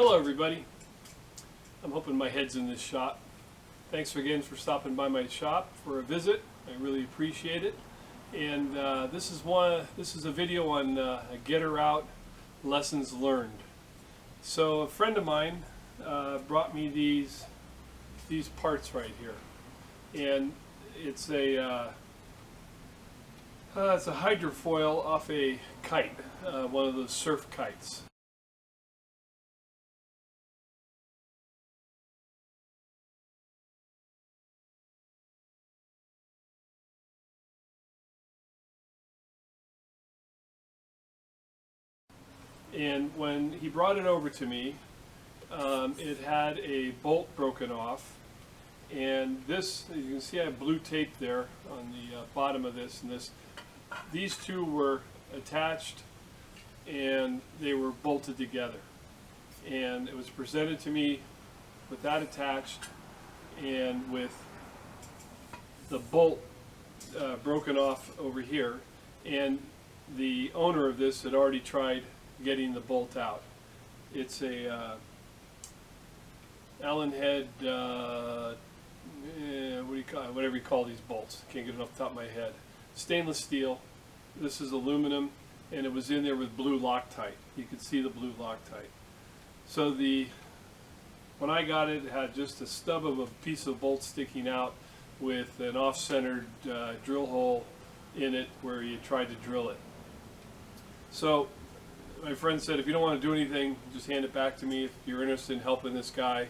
Hello everybody. I'm hoping my head's in this shot. Thanks again for stopping by my shop for a visit. I really appreciate it. And this is a video on a getter out lessons learned. So a friend of mine brought me these parts right here, and it's a hydrofoil off a kite, one of those surf kites. And when he brought it over to me, it had a bolt broken off, and this, you can see I have blue tape there on the bottom of this, and these two were attached and they were bolted together, and it was presented to me with that attached and with the bolt broken off over here, and the owner of this had already tried getting the bolt out. It's a Allen head, what do you call it? Whatever you call these bolts. Can't get it off the top of my head. Stainless steel. This is aluminum, and it was in there with blue Loctite. You could see the blue Loctite. So when I got it, it had just a stub of a piece of bolt sticking out with an off-centered drill hole in it where you tried to drill it. So my friend said, if you don't want to do anything, just hand it back to me. If you're interested in helping this guy,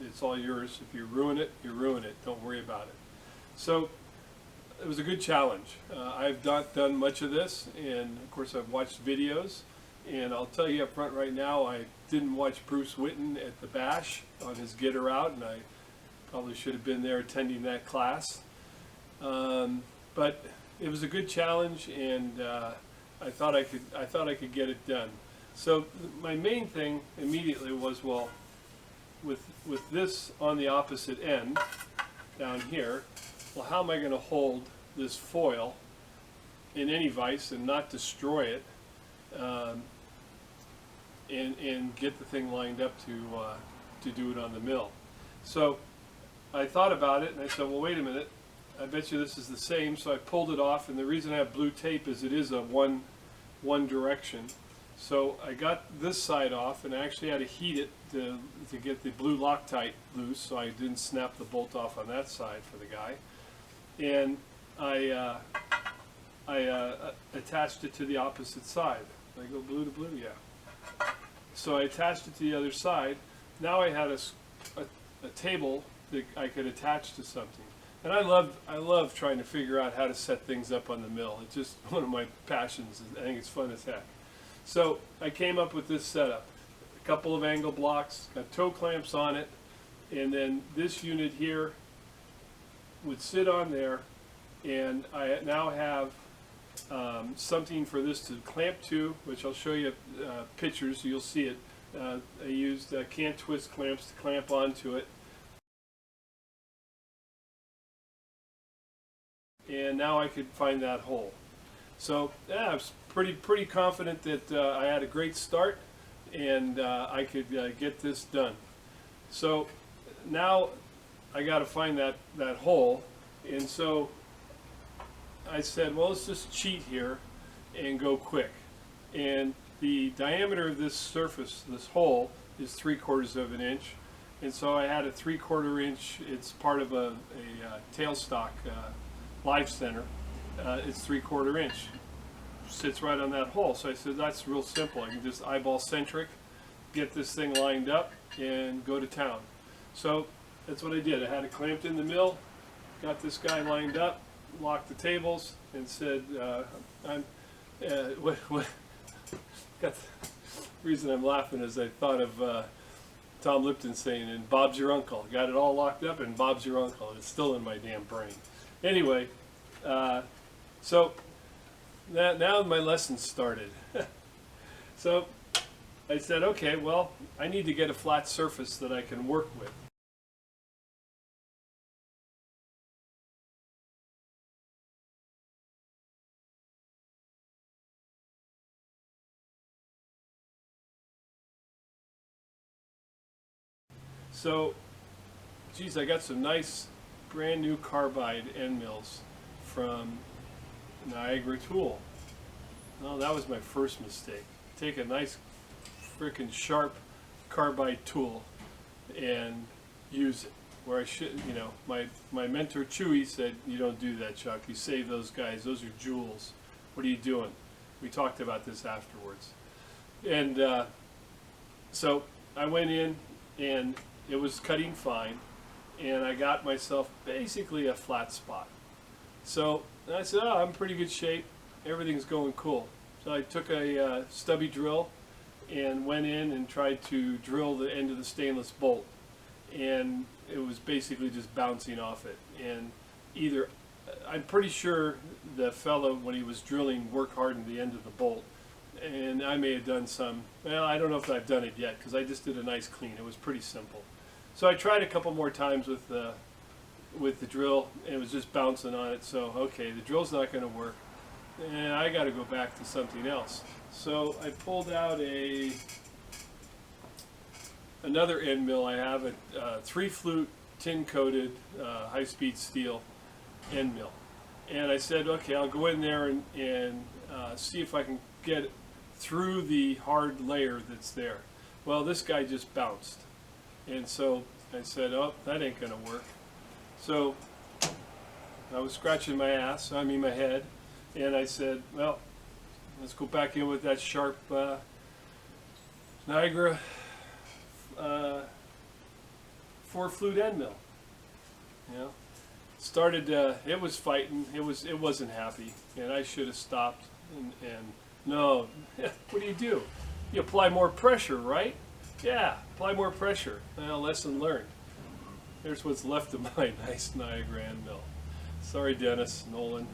it's all yours. If you ruin it, you ruin it. Don't worry about it. So it was a good challenge. I've not done much of this, and of course I've watched videos, and I'll tell you up front right now, I didn't watch Bruce Witten at the Bash on his Getter Out, and I probably should have been there attending that class. But it was a good challenge, and I thought I could get it done. So my main thing immediately was, well, with this on the opposite end down here, well, how am I going to hold this foil in any vise and not destroy it, and get the thing lined up to do it on the mill? So I thought about it, and I said, well, wait a minute, I bet you this is the same. So I pulled it off, and the reason I have blue tape is it is a one direction. So I got this side off, and I actually had to heat it to get the blue Loctite loose, so I didn't snap the bolt off on that side for the guy. And I attached it to the opposite side. Did I go blue to blue? Yeah. So I attached it to the other side. Now I had a table that I could attach to something. And I love trying to figure out how to set things up on the mill. It's just one of my passions. I think it's fun as heck. So I came up with this setup. A couple of angle blocks, got toe clamps on it, and then this unit here would sit on there, and I now have something for this to clamp to, which I'll show you pictures so you'll see it. I used can't twist clamps to clamp onto it. And now I could find that hole. So yeah, I was pretty confident that I had a great start, and I could get this done. So now I got to find that hole, and so I said, well, let's just cheat here and go quick. And the diameter of this surface, this hole, is 3/4 of an inch, and so I had a 3/4 inch. It's part of a tailstock live center. It's 3/4 inch, sits right on that hole. So I said, that's real simple. I can just eyeball centric, get this thing lined up, and go to town. So that's what I did. I had it clamped in the mill, got this guy lined up, locked the tables, and said, got the reason I'm laughing is I thought of Tom Lipton saying, and Bob's your uncle. Got it all locked up, and Bob's your uncle. It's still in my damn brain. Anyway, so now my lesson started. So I said, okay, well, I need to get a flat surface that I can work with. So, geez, I got some nice brand new carbide end mills from Niagara Tool. Well, that was my first mistake. Take a nice frickin' sharp carbide tool and use it. Where I should, you know, my mentor Chewy said, you don't do that, Chuck. You save those guys. Those are jewels. What are you doing? We talked about this afterwards. And so I went in and it was cutting fine. And I got myself basically a flat spot. So I said, oh, I'm in pretty good shape. Everything's going cool. So I took a stubby drill and went in and tried to drill the end of the stainless bolt. And it was basically just bouncing off it. And either, I'm pretty sure the fellow, when he was drilling, work hardened the end of the bolt. And I may have done some, well, I don't know if I've done it yet, because I just did a nice clean. It was pretty simple. So I tried a couple more times with the drill, and it was just bouncing on it. So, okay, the drill's not going to work. And I got to go back to something else. So I pulled out another end mill. I have a 3-flute tin-coated high-speed steel end mill. And I said, okay, I'll go in there and see if I can get through the hard layer that's there. Well, this guy just bounced. And so I said, oh, that ain't going to work. So I was scratching my ass, I mean my head, and I said, well, let's go back in with that sharp Niagara 4-flute end mill. You know, started. It was fighting. It wasn't happy, and I should have stopped. And no, what do? You apply more pressure, right? Yeah, apply more pressure. Well, lesson learned. Here's what's left of my nice Niagara end mill. Sorry, Dennis, Nolan,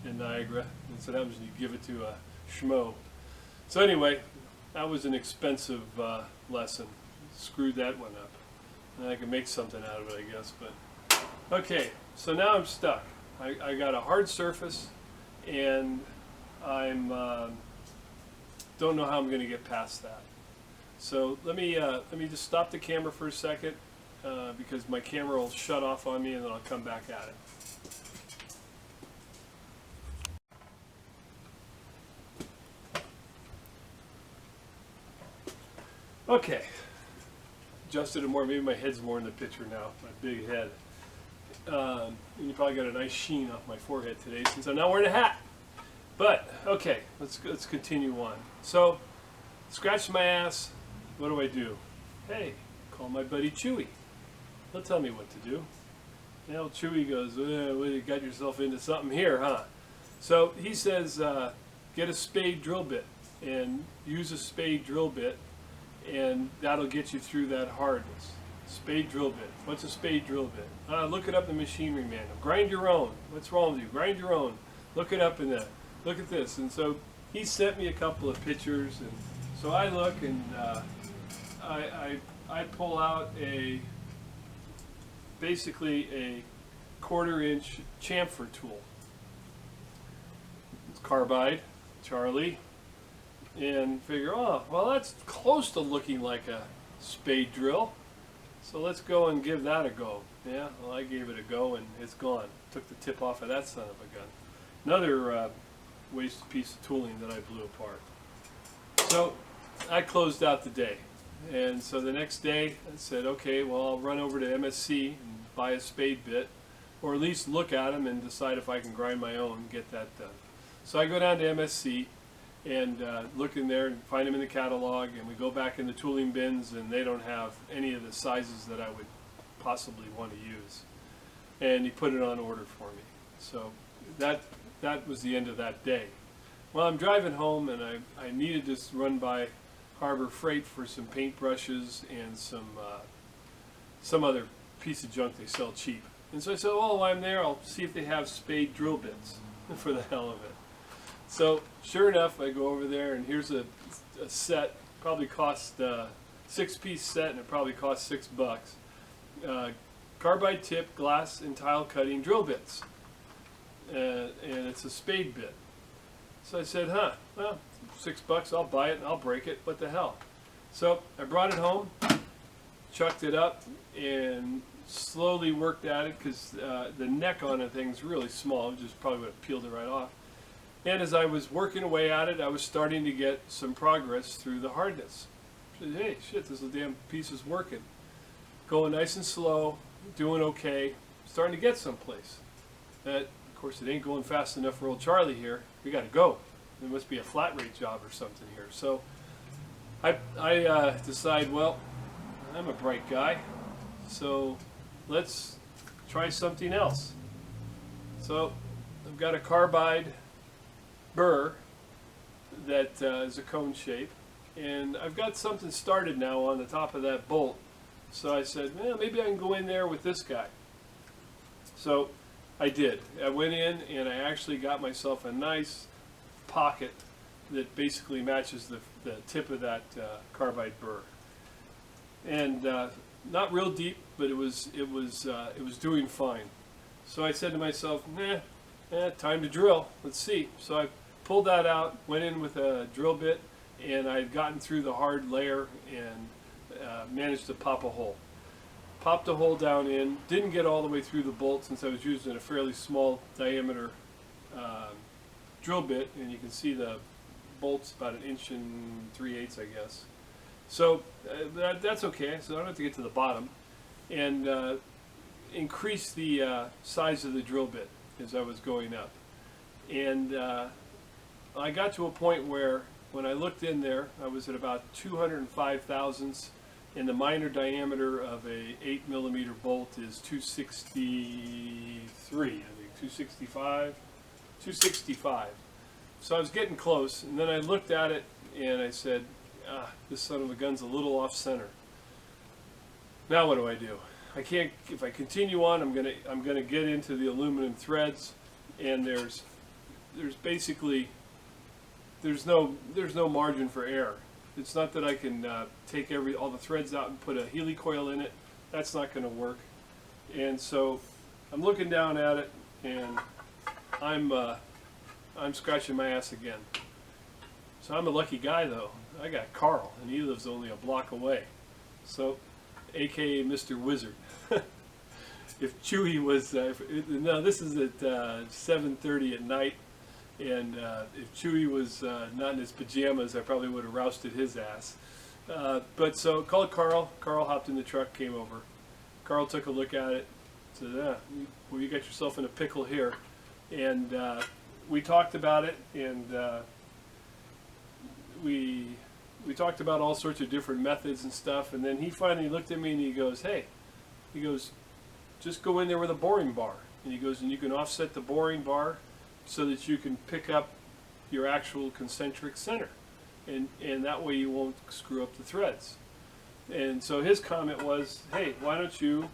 and Niagara. That's what happens when you give it to a schmo. So anyway, that was an expensive lesson. Screwed that one up. And I can make something out of it, I guess. But okay, so now I'm stuck. I got a hard surface, and I'm don't know how I'm going to get past that. So let me just stop the camera for a second because my camera will shut off on me, and then I'll come back at it. Okay, adjusted it more. Maybe my head's more in the picture now. My big head. And you probably got a nice sheen off my forehead today since I'm not wearing a hat. But okay, let's continue on. So, scratch my ass. What do? Hey, call my buddy Chewy. He'll tell me what to do. You know, Chewy goes, well, you got yourself into something here, huh? So he says, get a Spade drill bit and use a Spade drill bit, and that'll get you through that hardness. Spade drill bit. What's a Spade drill bit? Look it up in the machinery manual. Grind your own. What's wrong with you? Grind your own. Look it up in the. Look at this. And so he sent me a couple of pictures, and so I look and I pull out basically a 1/4-inch chamfer tool. It's carbide, Charlie. And figure, oh, well, that's close to looking like a Spade drill. So let's go and give that a go. Yeah, well, I gave it a go, and it's gone. Took the tip off of that son of a gun. Another wasted piece of tooling that I blew apart. So I closed out the day. And so the next day, I said, okay, well, I'll run over to MSC and buy a Spade bit, or at least look at them and decide if I can grind my own and get that done. So I go down to MSC and look in there and find them in the catalog, and we go back in the tooling bins, and they don't have any of the sizes that I would possibly want to use. And he put it on order for me. So that was the end of that day. Well, I'm driving home, and I needed to run by Harbor Freight for some paintbrushes and some other piece of junk they sell cheap. And so I said, oh, while I'm there, I'll see if they have Spade drill bits for the hell of it. So sure enough, I go over there, and here's a set. Probably cost 6-piece set, and it probably cost $6. Carbide tip, glass and tile cutting drill bits, and it's a Spade bit. So I said, well, $6, I'll buy it and I'll break it. What the hell? So I brought it home. chucked it up and slowly worked at it because the neck on the thing's really small. It just probably would have peeled it right off. And as I was working away at it, I was starting to get some progress through the hardness. I said, hey, shit, this little damn piece is working. Going nice and slow, doing okay, starting to get someplace. Of course, it ain't going fast enough for old Charlie here. We got to go. There must be a flat rate job or something here. So I decide, well, I'm a bright guy, so let's try something else. So I've got a carbide burr that is a cone shape, and I've got something started now on the top of that bolt. So I said, well, maybe I can go in there with this guy. So I did. I went in and I actually got myself a nice pocket that basically matches the tip of that carbide burr, and not real deep, but it was doing fine. So I said to myself, time to drill. Let's see. So I pulled that out, went in with a drill bit, and I had gotten through the hard layer and managed to pop a hole. Popped a hole down in, didn't get all the way through the bolt since I was using a fairly small diameter drill bit, and you can see the bolt's about 1 3/8 inches, I guess. So that's okay, so I don't have to get to the bottom, and increase the size of the drill bit as I was going up. And I got to a point where when I looked in there, I was at about 205 thousandths, and the minor diameter of a 8mm bolt is 263, I think, 265. So I was getting close, and then I looked at it and I said, this son of a gun's a little off center. Now what do I do? I can't. If I continue on, I'm gonna get into the aluminum threads, and there's basically no margin for error. It's not that I can take all the threads out and put a helicoil in it. That's not going to work. And so I'm looking down at it, and I'm scratching my ass again. So I'm a lucky guy, though. I got Carl, and he lives only a block away. So, AKA Mr. Wizard. If Chewy was, no, this is at 7:30 at night, and if Chewy was not in his pajamas, I probably would have rousted his ass. But so called Carl. Carl hopped in the truck, came over. Carl took a look at it, said, well, you got yourself in a pickle here. And we talked about it, and we talked about all sorts of different methods and stuff. And then he finally looked at me and he goes, hey, just go in there with a boring bar. And he goes, and you can offset the boring bar so that you can pick up your actual concentric center, and that way you won't screw up the threads. And so his comment was, hey, why don't you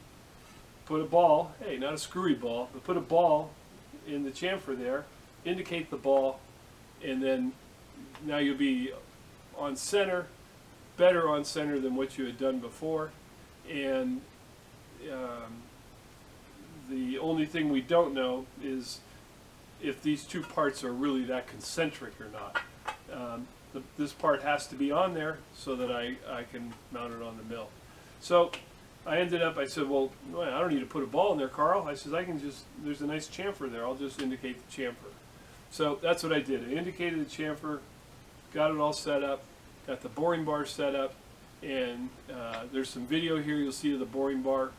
put a ball, hey, not a screwy ball, but put a ball in the chamfer there, indicate the ball, and then now you'll be on center, better on center than what you had done before. And the only thing we don't know is if these two parts are really that concentric or not. This part has to be on there so that I can mount it on the mill. So I said, well, I don't need to put a ball in there, Carl. I said, there's a nice chamfer there. I'll just indicate the chamfer. So that's what I did. I indicated the chamfer, got it all set up, got the boring bar set up, and there's some video here you'll see of the boring bar.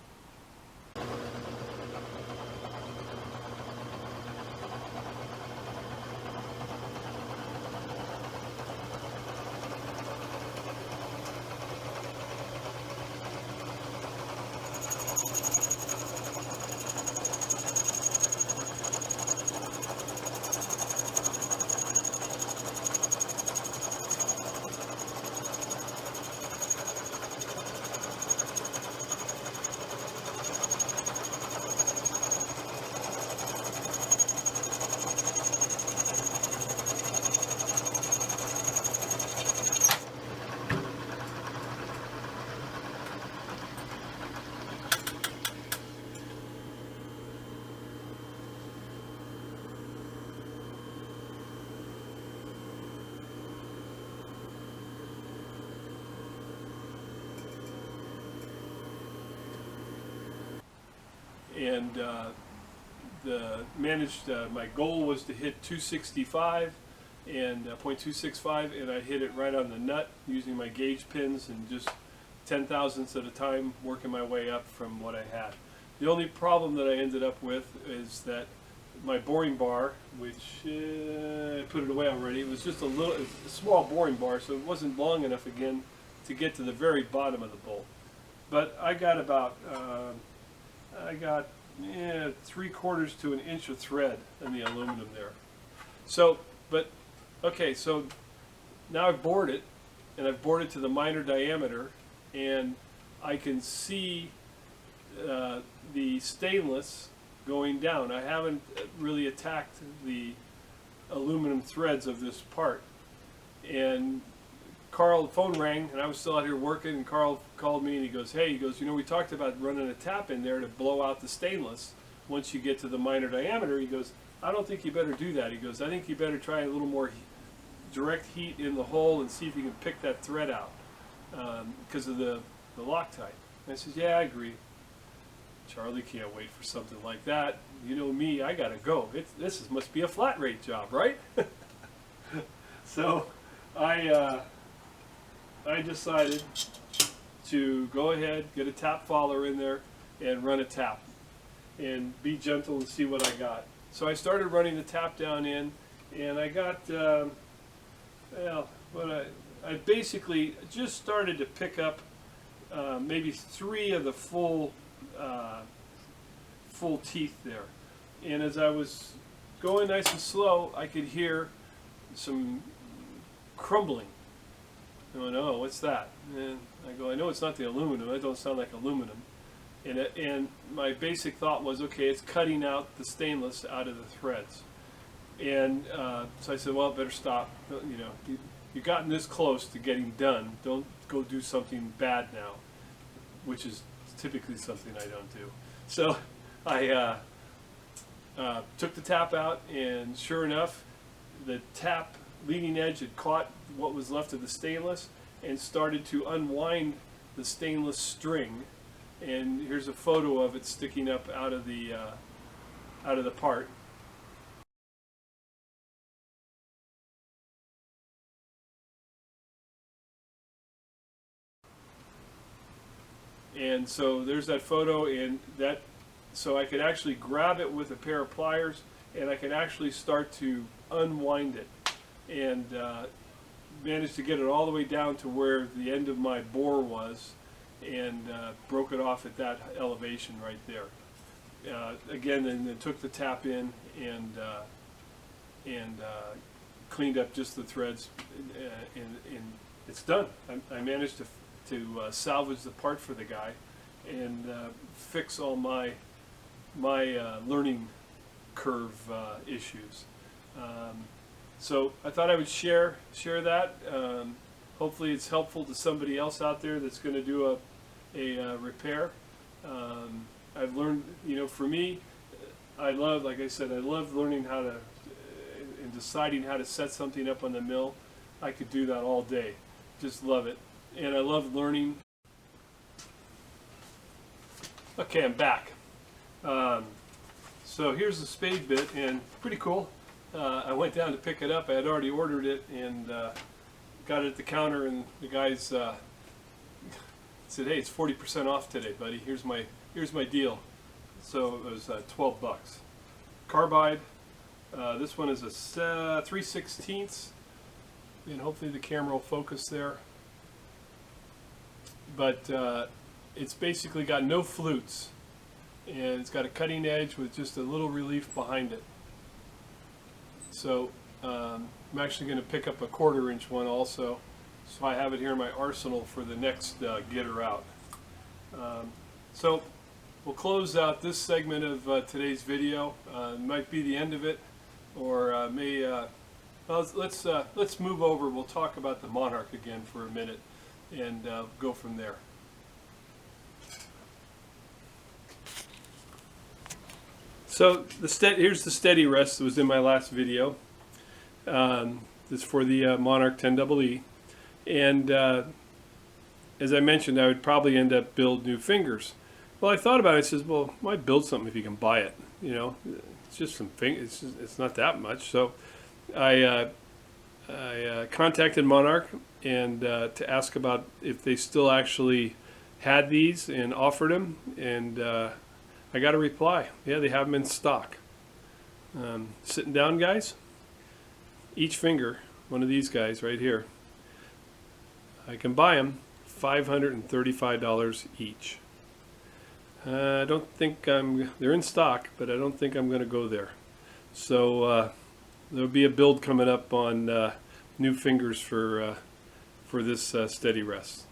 and my goal was to hit 265 and .265, and I hit it right on the nut using my gauge pins and just 10,000ths at a time, working my way up from what I had. The only problem that I ended up with is that my boring bar, which I put it away already, it was just a small boring bar, so it wasn't long enough again to get to the very bottom of the bolt. But I got about 3/4 to an inch of thread in the aluminum there. So, okay, so now I've bored it, and I've bored it to the minor diameter, and I can see the stainless going down. I haven't really attacked the aluminum threads of this part. And Carl, the phone rang, and I was still out here working, and Carl called me and he goes, hey, you know, we talked about running a tap in there to blow out the stainless once you get to the minor diameter. He goes, I don't think you better do that. He goes, I think you better try a little more direct heat in the hole and see if you can pick that thread out because of the Loctite. And I said, yeah, I agree. Charlie can't wait for something like that. You know me, I gotta go. This must be a flat rate job, right? So I decided to go ahead, get a tap follower in there, and run a tap, and be gentle and see what I got. So I started running the tap down in, and I got, I basically just started to pick up maybe 3 of the full teeth there. And as I was going nice and slow, I could hear some crumbling. I went, oh, what's that? And I go, I know it's not the aluminum. That don't sound like aluminum. And my basic thought was, okay, it's cutting out the stainless out of the threads. And so I said, well, better stop. You know, you've gotten this close to getting done. Don't go do something bad now, which is typically something I don't do. So I took the tap out, and sure enough, the tap leading edge had caught what was left of the stainless and started to unwind the stainless string. And here's a photo of it sticking up out of the part. And so there's that photo, and so I could actually grab it with a pair of pliers, and I could actually start to unwind it, and managed to get it all the way down to where the end of my bore was, and broke it off at that elevation right there. Again, then took the tap in and cleaned up just the threads, and it's done. I managed to salvage the part for the guy and fix all my learning curve issues. So I thought I would share that. Hopefully it's helpful to somebody else out there that's going to do a repair. I've learned, you know, for me, like I said, I love learning how to and deciding how to set something up on the mill. I could do that all day. Just love it. And I love learning. Okay, I'm back. So here's the Spade bit, and pretty cool. I went down to pick it up. I had already ordered it, and got it at the counter, and the guys said, "Hey, it's 40% off today, buddy. Here's my deal." So it was 12 bucks. Carbide. This one is a 3/16, and hopefully the camera will focus there. But it's basically got no flutes, and it's got a cutting edge with just a little relief behind it. So I'm actually going to pick up a 1/4 inch one also, so I have it here in my arsenal for the next getter out. So we'll close out this segment of today's video. It might be the end of it, or well, let's move over. We'll talk about the Monarch again for a minute, and go from there. So here's the steady rest that was in my last video. This is for the Monarch 10EE, and as I mentioned, I would probably end up build new fingers. Well, I thought about it. I says, well, why build something if you can buy it? You know, it's just some thing. It's not that much. So I contacted Monarch and to ask about if they still actually had these and offered them, and I got a reply. Yeah, they have them in stock. Sitting down, guys. Each finger, one of these guys right here. I can buy them $535 each. I don't think they're in stock, but I don't think I'm going to go there. So there'll be a build coming up on new fingers for this steady rest.